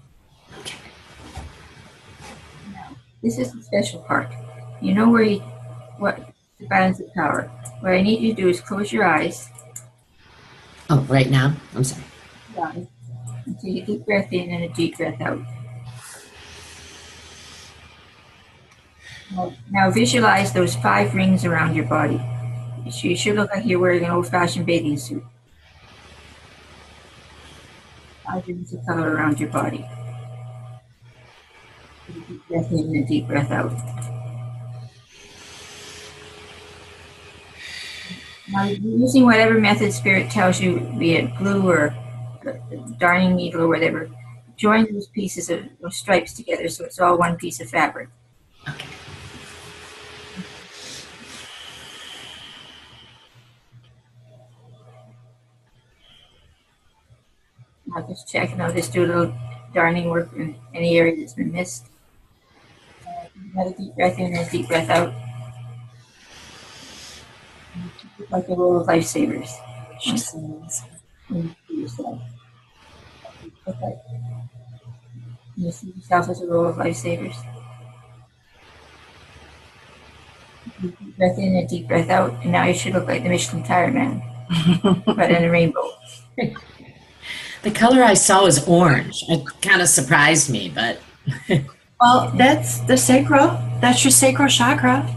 This is the special part. You know what the balance of power. What I need you to do is close your eyes. Oh, right now? I'm sorry. And take a deep breath in and a deep breath out. Now visualize those 5 rings around your body. You should look like you're wearing an old-fashioned bathing suit. 5 rings of color around your body. Take a deep breath in and a deep breath out. Now, using whatever method spirit tells you, be it glue or darning needle or whatever, join those pieces of those stripes together so it's all one piece of fabric. Okay. I'll just check and I'll just do a little darning work in any area that's been missed. Another deep breath in and a deep breath out. Like a roll of lifesavers. Okay. You see yourself as a roll of lifesavers. Deep breath in and deep breath out, and now you should look like the Michelin Tire Man, but in a rainbow. The color I saw was orange. It kind of surprised me, but. Well, that's the sacral. That's your sacral chakra.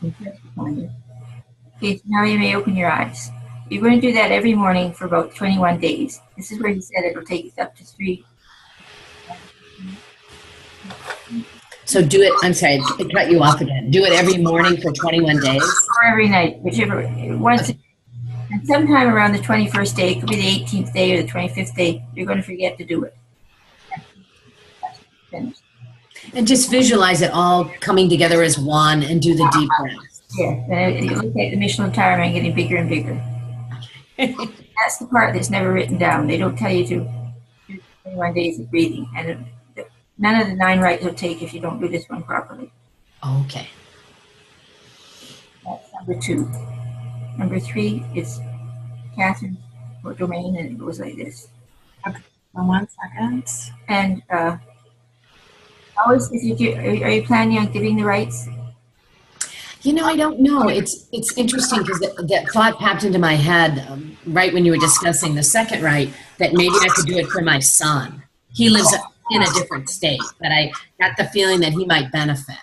Okay, so now you may open your eyes. You're going to do that every morning for about 21 days. This is where he said it'll take us up to 3. So do it, I'm sorry, I cut you off again. Do it every morning for 21 days? Or every night, whichever. Once, and sometime around the 21st day, it could be the 18th day or the 25th day, you're going to forget to do it. Finished. And just visualize it all coming together as one and do the deep breaths. Yeah, and it looks like the Michelin Tire Man getting bigger and bigger. That's the part that's never written down. They don't tell you to do 21 days of breathing, and none of the 9 rights will take if you don't do this one properly. Okay. That's number 2. Number 3 is Catherine's domain, and it goes like this. Okay. 1 second. And always, if you do, are you planning on giving the rights? You know, I don't know. It's interesting because that thought popped into my head right when you were discussing the second right, that maybe I could do it for my son. He lives in a different state, but I got the feeling that he might benefit.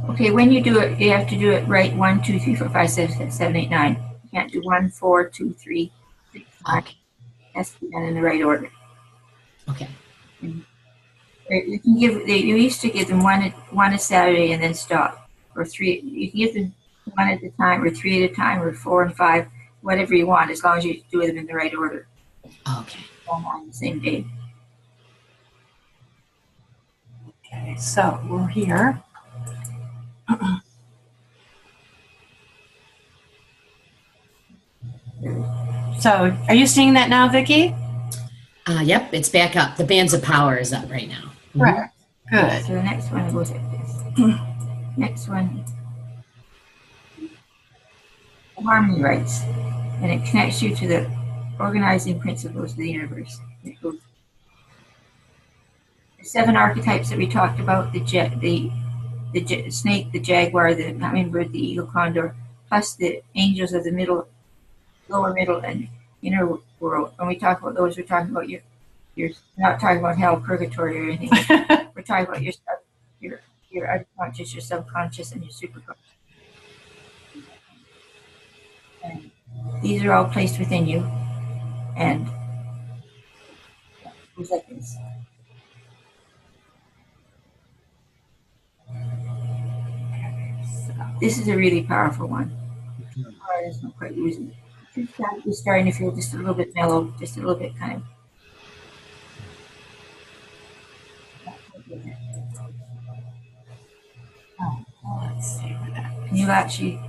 Okay, when you do it, you have to do it right 1, 2, 3, 4, 5, 6, 7, 8, 9. You can't do 1, 4, 2, 3, 6, 5. Okay. It has to be done in the right order. Okay. You can give. You used to give them one a Saturday and then stop, or 3. You can give them 1 at a time, or 3 at a time, or 4 and 5, whatever you want, as long as you do them in the right order. Okay. All on the same day. Okay, so we're here. So, are you seeing that now, Vicky? Yep, it's back up. The bands of power is up right now. Correct. Good. So the next one goes like this. Next one, harmony rights, and it connects you to the organizing principles of the universe. It goes, the 7 archetypes that we talked about: the snake, the jaguar, the hummingbird, the eagle, condor, plus the angels of the middle, lower middle, and inner world. When we talk about those, we're talking about you're not talking about hell, purgatory, or anything. We're talking about your unconscious, your subconscious, and your superconscious. And these are all placed within you, and goes like this. This is a really powerful one. It's not quite using it. You're starting to feel just a little bit mellow, just a little bit kind of. Let's see where that. Can you actually?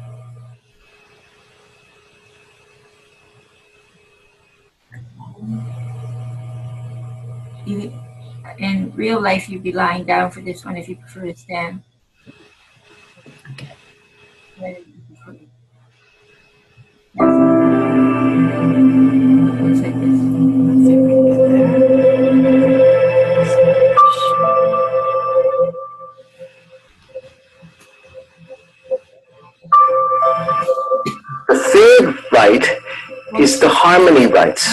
In real life, you'd be lying down for this one if you prefer to stand. Okay. Looks like this. Let's see if we can get there. The third right is the harmony rights,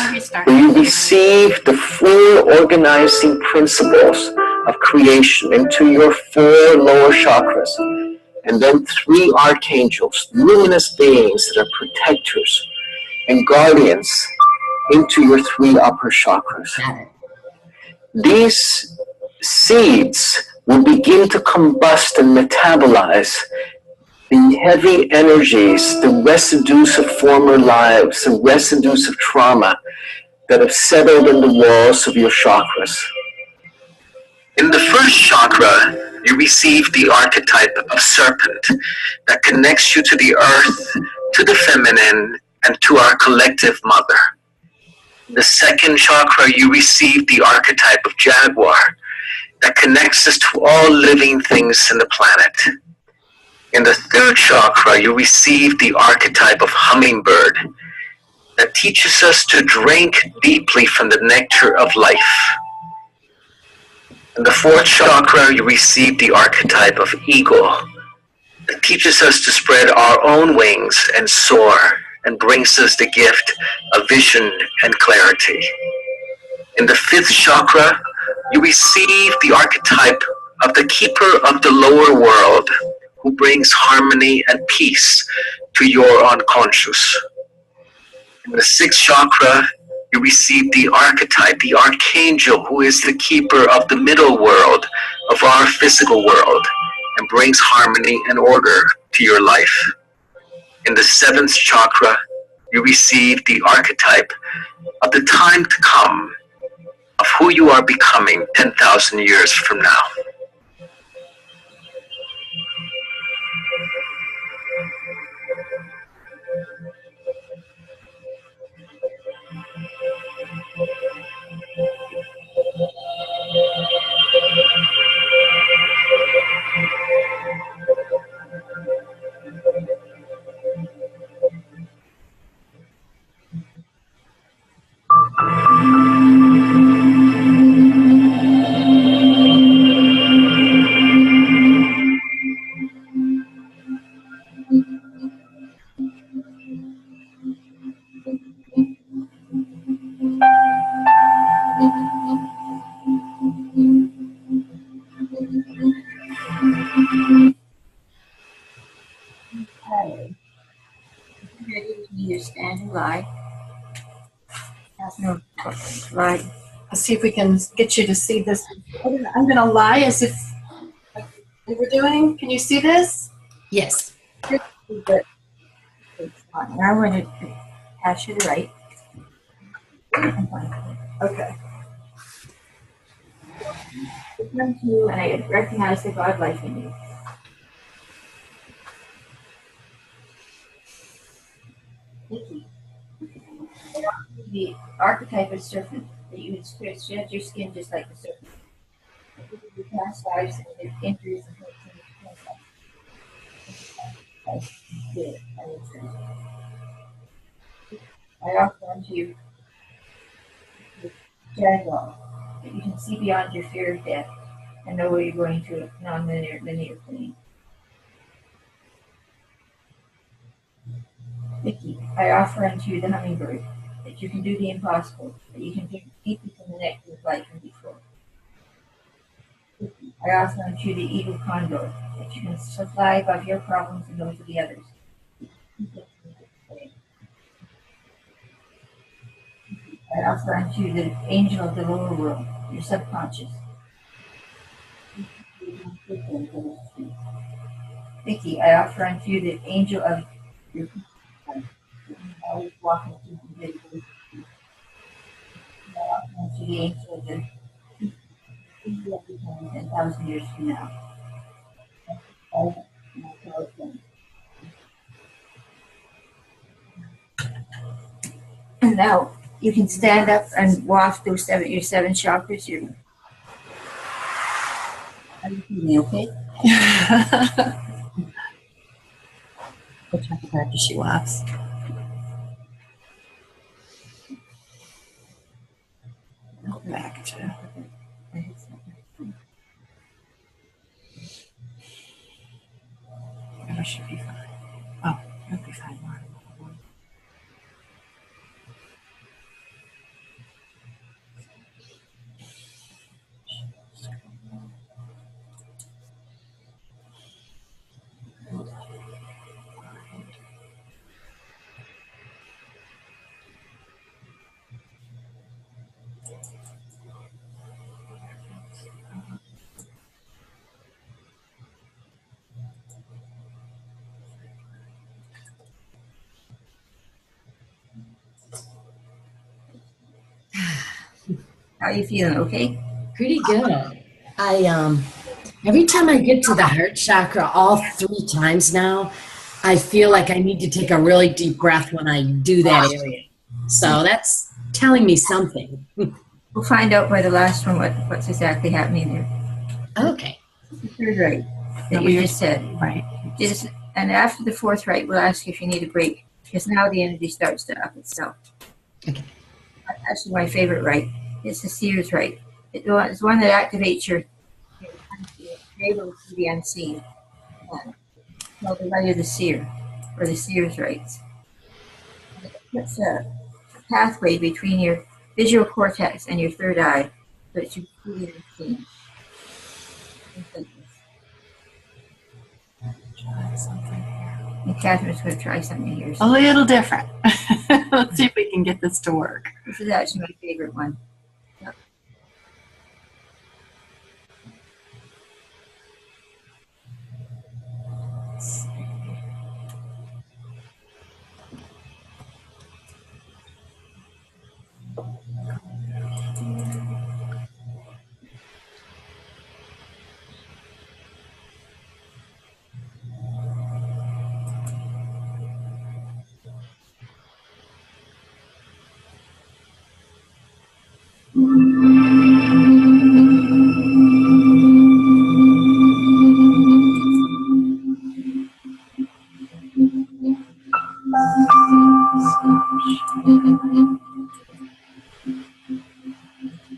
where you receive the full organizing principles of creation into your 4 lower chakras, and then 3 archangels, luminous beings that are protectors and guardians into your 3 upper chakras. Got it. These seeds will begin to combust and metabolize the heavy energies, the residues of former lives, the residues of trauma that have settled in the walls of your chakras. In the first chakra, you receive the archetype of serpent that connects you to the earth, to the feminine, and to our collective mother. In the second chakra, you receive the archetype of jaguar that connects us to all living things in the planet. In the third chakra, you receive the archetype of hummingbird that teaches us to drink deeply from the nectar of life. In the fourth chakra, you receive the archetype of eagle that teaches us to spread our own wings and soar and brings us the gift of vision and clarity. In the fifth chakra, you receive the archetype of the keeper of the lower world, who brings harmony and peace to your unconscious. In the sixth chakra, you receive the archetype, the archangel, who is the keeper of the middle world, of our physical world, and brings harmony and order to your life. In the seventh chakra, you receive the archetype of the time to come, of who you are becoming 10,000 years from now. Either stand or lie. No, lie. Let's see if we can get you to see this. I'm going to lie as if like we were doing. Can you see this? Yes. Now I'm going to pass you the right. Okay. And I recognize the God life in you. Vicky. The archetype of serpent that you experience, you have your skin just like the serpent. Your past lives and your injuries and hurts and your I offer unto you the jaguar, that you can see beyond your fear of death and know where you're going to a non-linear plane. Vicky, I offer unto you the hummingbird, that you can do the impossible, that you can drink deeply from the nectar of life and before. Vicky, I offer unto you the eagle condor, that you can fly above your problems and those of the others. I offer unto you the angel of the lower world, your subconscious. Vicky, I offer unto you the angel of your always walking through the day. I offer unto the angel of the 10,000 years from now. And now you can stand up and waft those your seven chakras. Are you feeling okay? We'll check her after she laughs. Back to. I should be fine. Oh, you'll be fine, Lauren. How are you feeling? Okay? Pretty good. I every time I get to the heart chakra, all 3 times now, I feel like I need to take a really deep breath when I do that area. So that's telling me something. We'll find out by the last one what's exactly happening there. Okay. The third right that you just said. Right. And after the fourth right, we'll ask you if you need a break, because now the energy starts to up itself. Okay. Actually, my favorite right is the seer's right. It's one that activates your able to see the unseen. Called the right of the seer, or the seer's rights. It's a pathway between your visual cortex and your third eye, so that you can see the unseen. Try something here. And Catherine's going to try something here. A little different. Let's see if we can get this to work. This is actually my favorite one. Yep.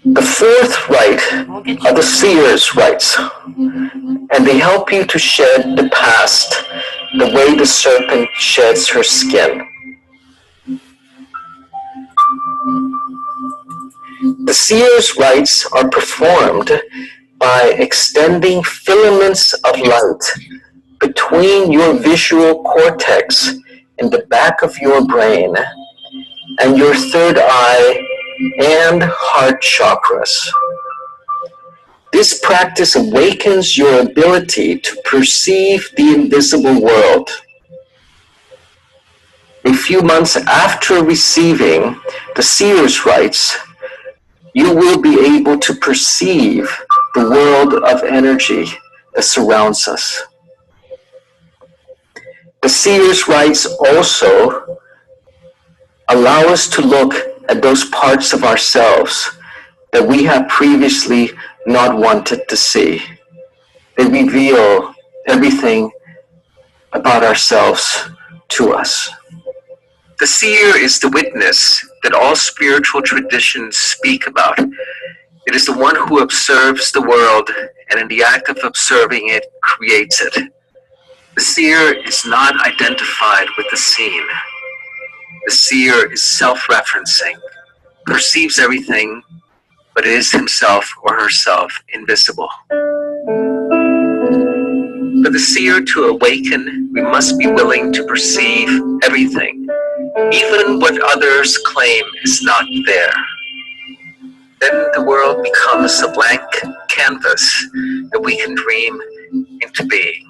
The fourth right are the seer's rights, and they help you to shed the past the way the serpent sheds her skin. The seer's rites are performed by extending filaments of light between your visual cortex in the back of your brain and your third eye and heart chakras. This practice awakens your ability to perceive the invisible world. A few months after receiving the seer's rites, you will be able to perceive the world of energy that surrounds us. The seer's rites also allow us to look at those parts of ourselves that we have previously not wanted to see. They reveal everything about ourselves to us. The seer is the witness that all spiritual traditions speak about. It is the one who observes the world, and in the act of observing it, creates it. The seer is not identified with the seen. The seer is self-referencing, perceives everything, but is himself or herself invisible. For the seer to awaken, we must be willing to perceive everything, even what others claim is not there. then the world becomes a blank canvas that we can dream into being.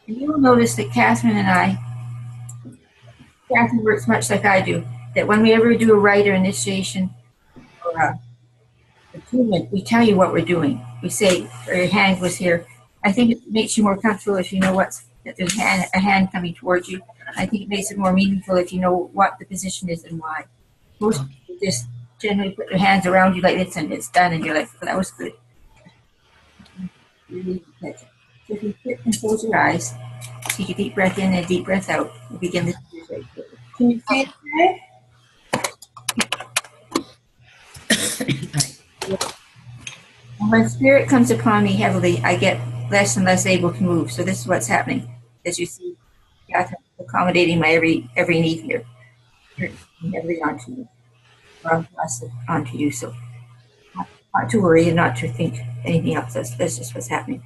And you will notice that Catherine works much like I do, that when we ever do a rite or initiation or a attunement, we tell you what we're doing. We say, or your hand was here. I think it makes you more comfortable if you know that there's a hand coming towards you. I think it makes it more meaningful if you know what the position is and why. Most people just generally put their hands around you like this and it's done and you're like, well, that was good. So if you sit and close your eyes, take a deep breath in and a deep breath out. We'll begin this exercise. Can you say it? When spirit comes upon me heavily, I get less and less able to move. So this is what's happening. As you see, Catherine accommodating my every need here. Heavily onto you. Or onto you. So not to worry and not to think anything else. That's just what's happening.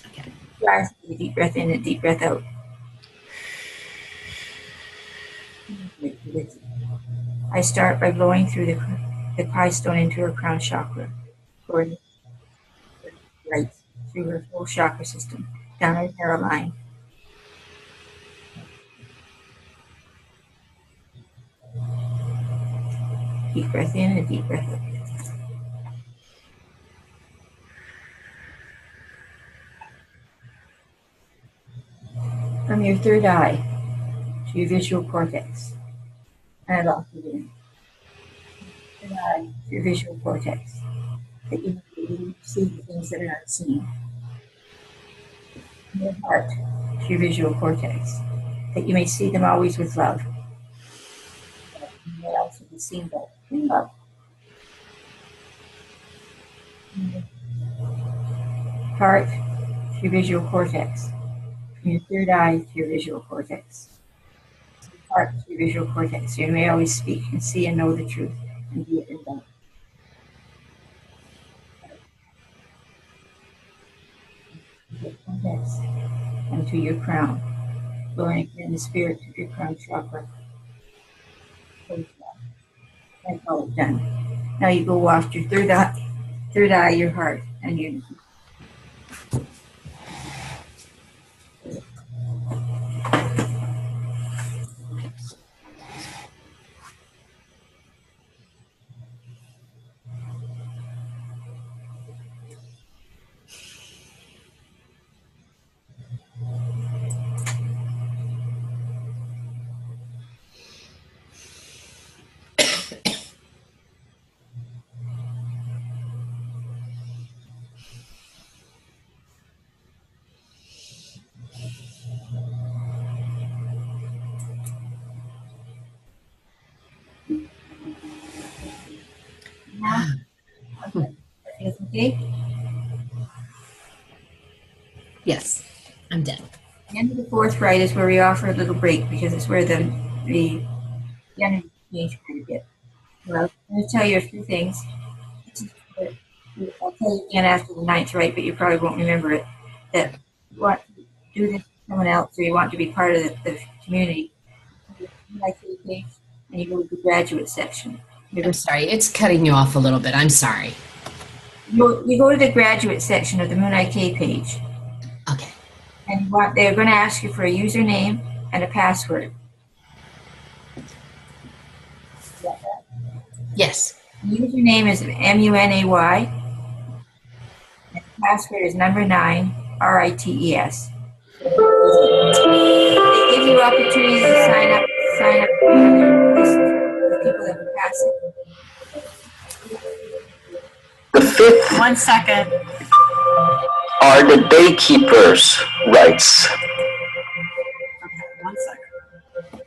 Okay. Take a deep breath in and a deep breath out. I start by blowing through the Pi stone into her crown chakra, going right through her whole chakra system, down her hairline. Deep breath in and a deep breath out. From your third eye to your visual cortex. And off again. Third eye to your visual cortex. That you see the things that are not seen. From your heart to your visual cortex. That you may see them always with love. You may also be seen by in love. Heart to your visual cortex. From your third eye to your visual cortex. Heart to your visual cortex. You may always speak and see and know the truth and be it in love. Cortex and to your crown. Blowing in the spirit to your crown chakra. I call it done. Now you go off to your third eye, your heart, and you. Okay. Yes, I'm done. The end of the fourth rite is where we offer a little break because it's where the energy change quite a bit. Well, I'm going to tell you a few things. I'll tell you again after the ninth rite, but you probably won't remember it. That you want to do this with someone else, or you want to be part of the community. Munay-Ki, and you go to the graduate section. I'm sorry, it's cutting you off a little bit. I'm sorry. You go to the graduate section of the Munay-Ki page. Okay. And they're going to ask you for a username and a password. Yes. The username is MUNAY. And the password is number 9, RITES. They give you opportunities to sign up for other list of people that will pass it. The fifth 1 second. are the daykeeper's rights. Okay, 1 second.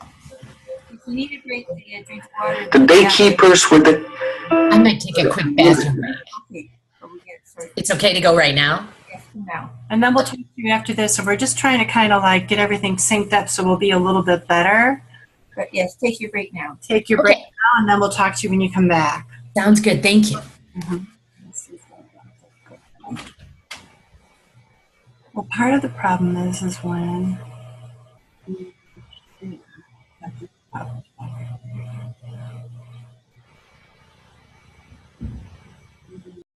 If you need a break, drink water. The daykeepers with the I might take a quick bathroom break. Okay, but we get started. It's okay to go right now? Yes, now. And then we'll talk to you after this. So we're just trying to kind of like get everything synced up so we'll be a little bit better. But yes, take your break now. Take your break now, and then we'll talk to you when you come back. Sounds good. Thank you. Well, part of the problem is when